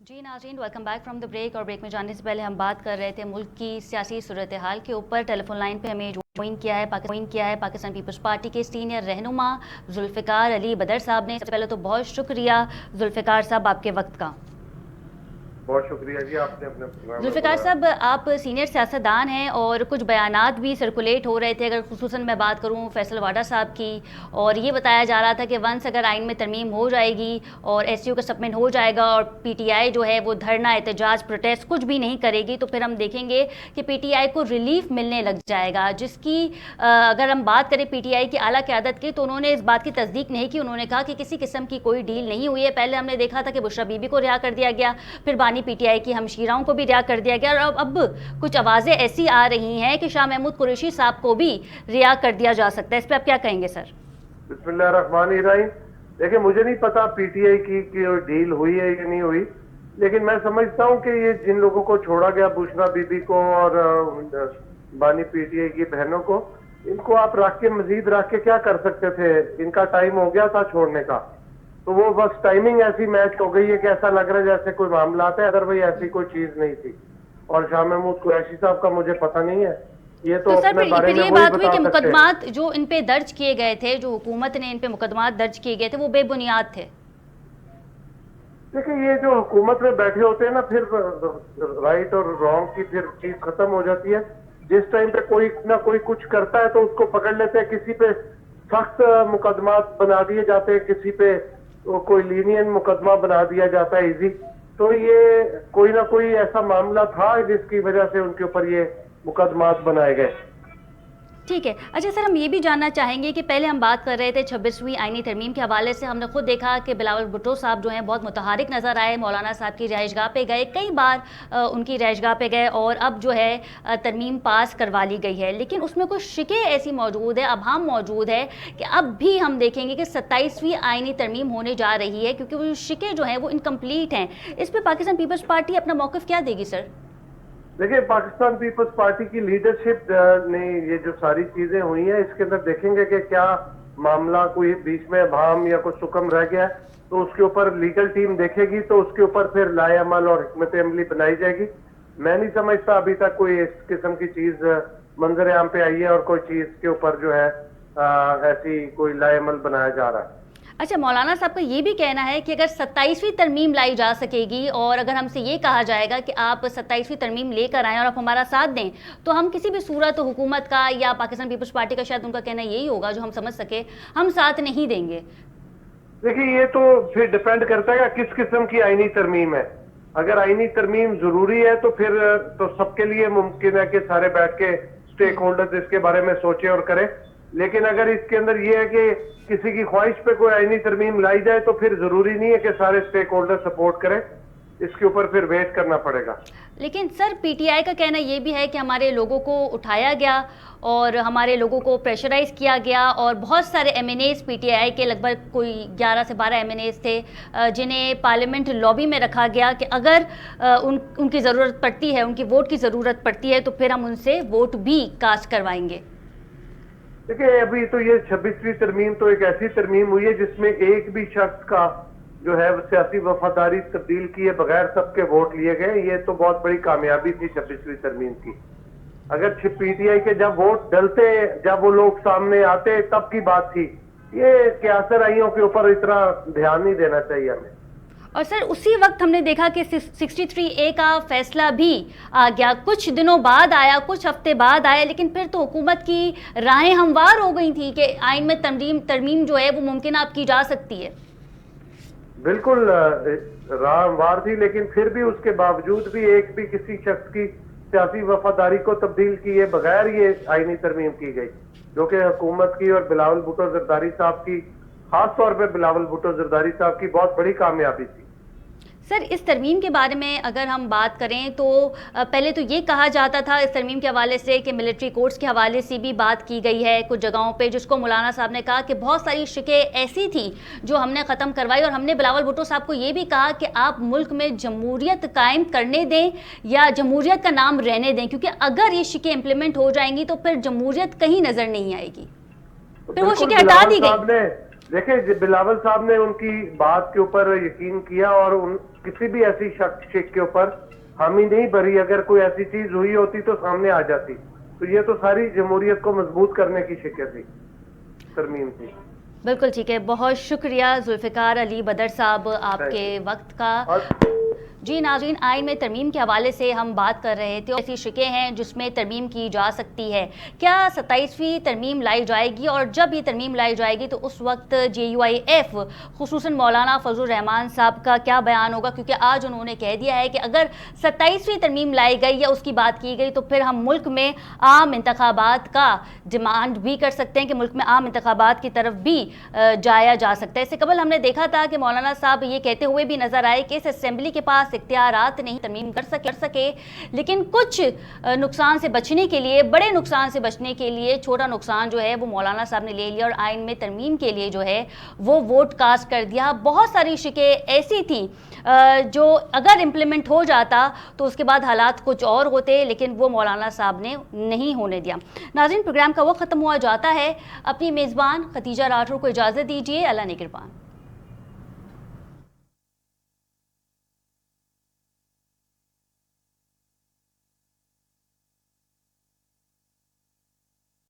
जी नाज़रीन, welcome back from the break. और break में जाने से पहले हम बात कर रहे थे मुल्क की सियासी सूरत हाल के ऊपर। टेलीफोन लाइन पे हमें ज्वाइन किया है पाकिस्तान पीपल्स पार्टी के सीनियर रहनुमा जुल्फ़िकार अली बदर साहब ने। सबसे पहले तो बहुत शुक्रिया जुल्फ़िकार साहब आपके वक्त का। बहुत शुक्रिया जी, आपने अपने प्रोग्राम में जुल्फ़िकार बुलाया। साहब, आप सीनियर सियासतदान हैं और कुछ बयानात भी सर्कुलेट हो रहे थे, अगर खुसूसन मैं बात करूं फैसल वाडा साहब की, और ये बताया जा रहा था कि वंस अगर आइन में तरमीम हो जाएगी और एसयू का सब्मिट हो जाएगा और पीटीआई जो है वो धरना, एहतजाज, प्रोटेस्ट कुछ भी नहीं करेगी, तो फिर हम देखेंगे कि पीटीआई को रिलीफ मिलने लग जाएगा। जिसकी अगर हम बात करें पीटीआई की आला क़यादत की, तो उन्होंने इस बात की तस्दीक नहीं की। उन्होंने कहा कि किसी किस्म की कोई डील नहीं हुई है। पहले हमने देखा था कि बुशरा बीबी को रिहा कर दिया गया, फिर बानी पीटीआई की हमशीराओं को भी रिहा कर दिया गया, और अब कुछ आवाज़ें ऐसी आ रही हैं कि शाह महमूद कुरैशी साहब को भी रिहा कर दिया जा सकता है। इस पर आप क्या कहेंगे सर? बिस्मिल्लाहिर्रहमानिर्रहीम। देखिए, मुझे नहीं पता पीटीआई की डील हुई है या नहीं हुई, लेकिन मैं समझता हूं कि ये जिन लोगों को छोड़ा गया, बुशरा बीबी को और बानी पीटीआई की बहनों को, इनको आप रख के मजीद रख के क्या कर सकते थे? इनका टाइम हो गया था छोड़ने का, तो वो बस टाइमिंग ऐसी मैच हो गई है कि ऐसा लग रहा है जैसे कोई मामला है, अगर भाई ऐसी कोई चीज नहीं थी। और शाह महमूद कुरैशी साहब का मुझे पता नहीं है, ये तो अपने बारे में ये वही बात हुई बता कि सकते हैं। मुकदमात जो इन पे दर्ज किए गए थे, जो हुकूमत ने इन पे मुकदमात दर्ज किए गए थे, वो बेबुनियाद थे। देखिए, ये जो हुकूमत में बैठे होते हैं ना, फिर राइट और रॉन्ग की फिर चीज खत्म हो जाती है। जिस टाइम पे कोई ना कोई कुछ करता है तो उसको पकड़ लेते हैं, किसी पे सख्त मुकदमात बना दिए जाते हैं, किसी पे तो कोई लीनियन मुकदमा बना दिया जाता है इजी। तो ये कोई ना कोई ऐसा मामला था जिसकी वजह से उनके ऊपर ये मुकदमात बनाए गए। ठीक है। अच्छा सर, हम ये भी जानना चाहेंगे कि पहले हम बात कर रहे थे 26वीं आईनी तरमीम के हवाले से। हमने खुद देखा कि बिलावल भुट्टो साहब जो हैं बहुत मुतहरिक नज़र आए, मौलाना साहब की रिहाइशगाह पे गए, कई बार उनकी रिहाइशगाह पे गए, और अब जो है तरमीम पास करवा ली गई है। लेकिन उसमें कुछ शिकें ऐसी मौजूद है, अभाम मौजूद है कि अब भी हम देखेंगे कि 27वीं आईनी तरमीम होने जा रही है, क्योंकि वो शिकें जो हैं वो इनकम्प्लीट हैं। इस पर पाकिस्तान पीपल्स पार्टी अपना मौक़िफ़ क्या देगी सर? देखिए, पाकिस्तान पीपल्स पार्टी की लीडरशिप ने ये जो सारी चीजें हुई हैं, इसके अंदर देखेंगे कि क्या मामला कोई बीच में भाम या कुछ सुकम रह गया है, तो उसके ऊपर लीगल टीम देखेगी, तो उसके ऊपर फिर लाएअमल और हिकमत अमली बनाई जाएगी। मैं नहीं समझता अभी तक कोई इस किस्म की चीज मंजर आम पे आई है और कोई चीज के ऊपर जो है ऐसी कोई लाएअमल बनाया जा रहा है। अच्छा, मौलाना साहब का ये भी कहना है कि अगर 27वीं तरमीम लाई जा सकेगी, और अगर हमसे ये कहा जाएगा कि आप 27वीं तरमीम लेकर आएँ और आप हमारा साथ दें, तो हम किसी भी सूरत हुकूमत का या पाकिस्तान पीपल्स पार्टी का, शायद उनका कहना यही होगा जो हम समझ सके, हम साथ नहीं देंगे। देखिए, ये तो फिर डिपेंड करता है किस किस्म की आईनी तरमीम है। अगर आईनी तरमीम जरूरी है तो फिर तो सबके लिए मुमकिन है कि सारे बैठ के स्टेक होल्डर्स इसके बारे में सोचे और करें। लेकिन अगर इसके अंदर ये है कि किसी की ख्वाहिश पे कोई आईनी तरमीम लाई जाए, तो फिर जरूरी नहीं है कि सारे स्टेक होल्डर सपोर्ट करें, इसके ऊपर फिर वेट करना पड़ेगा। लेकिन सर, पीटीआई का कहना ये भी है कि हमारे लोगों को उठाया गया और हमारे लोगों को प्रेशराइज किया गया, और बहुत सारे एमएनएस पीटीआई के, लगभग कोई 11 से 12 एमएनएस थे जिन्हें पार्लियामेंट लॉबी में रखा गया कि अगर उनकी ज़रूरत पड़ती है, उनकी वोट की ज़रूरत पड़ती है, तो फिर हम उनसे वोट भी कास्ट करवाएंगे। देखिए, अभी तो ये 26वीं तरमीम तो एक ऐसी तरमीम हुई है जिसमें एक भी शख्स का जो है सियासी वफादारी तब्दील किए बगैर सबके वोट लिए गए। ये तो बहुत बड़ी कामयाबी थी 26वीं तरमीम की। अगर पीटीआई के जब वोट डलते, जब वो लोग सामने आते, तब की बात थी। ये क्यासर आइयों के ऊपर इतना ध्यान नहीं देना चाहिए हमें। और सर, उसी वक्त हमने देखा कि 63A का फैसला भी आ गया, कुछ दिनों बाद आया, कुछ हफ्ते बाद आया, लेकिन फिर तो हुकूमत की राहें हमवार हो गई थी कि आइन में तरमीम जो है वो मुमकिन आप की जा सकती है। बिल्कुल राह हमवार थी, लेकिन फिर भी उसके बावजूद भी एक भी किसी शख्स की सियासी वफादारी को तब्दील किए बगैर ये आईनी तरमीम की गई, जो कि हुकूमत की और बिलावल भुट्टो जरदारी साहब की, खास तौर पे बिलावल भुट्टो जरदारी साहब की बहुत बड़ी कामयाबी थी। सर, इस तरमीम के बारे में अगर हम बात करें तो पहले तो ये कहा जाता था इस तरमीम के हवाले से कि मिलिट्री कोर्ट्स के हवाले से भी बात की गई है कुछ जगहों पे, जिसको मौलाना साहब ने कहा कि बहुत सारी शिकें ऐसी थी जो हमने ख़त्म करवाई, और हमने बिलावल भुट्टो साहब को ये भी कहा कि आप मुल्क में जमहूरियत कायम करने दें या जमहूरियत का नाम रहने दें, क्योंकि अगर ये शिकें इम्प्लीमेंट हो जाएंगी तो फिर जमहूरियत कहीं नज़र नहीं आएगी। फिर वो शिकें हटा दी गई। देखिए, बिलावल साहब ने उनकी बात के ऊपर यकीन किया और किसी भी ऐसी शिक के ऊपर हामी नहीं भरी। अगर कोई ऐसी चीज हुई होती तो सामने आ जाती। तो ये तो सारी जमहूरियत को मजबूत करने की शिकें थी, तरमीम थी। बिल्कुल ठीक है, बहुत शुक्रिया जुल्फ़िकार अली बदर साहब आपके वक्त का। जी नाज़रीन, आइन में तरमीम के हवाले से हम बात कर रहे थे। ऐसी शिकें हैं जिसमें तरमीम की जा सकती है। क्या 27वीं तरमीम लाई जाएगी, और जब ये तरमीम लाई जाएगी तो उस वक्त JUIF खुसूसन मौलाना फजलुर रहमान साहब का क्या बयान होगा? क्योंकि आज उन्होंने कह दिया है कि अगर 27वीं तरमीम लाई गई या उसकी बात की गई तो फिर हम मुल्क में आम इंतखाबात का डिमांड भी कर सकते हैं कि मुल्क में आम इंतखाबात की तरफ भी जाया जा सकता है। इससे कबल हमने देखा था कि मौलाना साहब ये कहते हुए भी नजर आए कि इस असेंबली के पास इख्तियारात नहीं तरमीम कर सके, लेकिन कुछ नुकसान से बचने के लिए, बड़े नुकसान से बचने के लिए छोटा नुकसान जो है वो मौलाना साहब ने ले लिया और आइन में तरमीम के लिए जो है वो वोट कास्ट कर दिया। बहुत सारी शिकें ऐसी थी जो अगर इम्प्लीमेंट हो जाता तो उसके बाद हालात कुछ और होते, लेकिन वो मौलाना साहब ने नहीं होने दिया। नाज़रीन, प्रोग्राम का वक्त ख़त्म हुआ जाता है। अपनी मेज़बान खतीजा राठौर को इजाज़त दीजिए। अल्लाह निगहबान।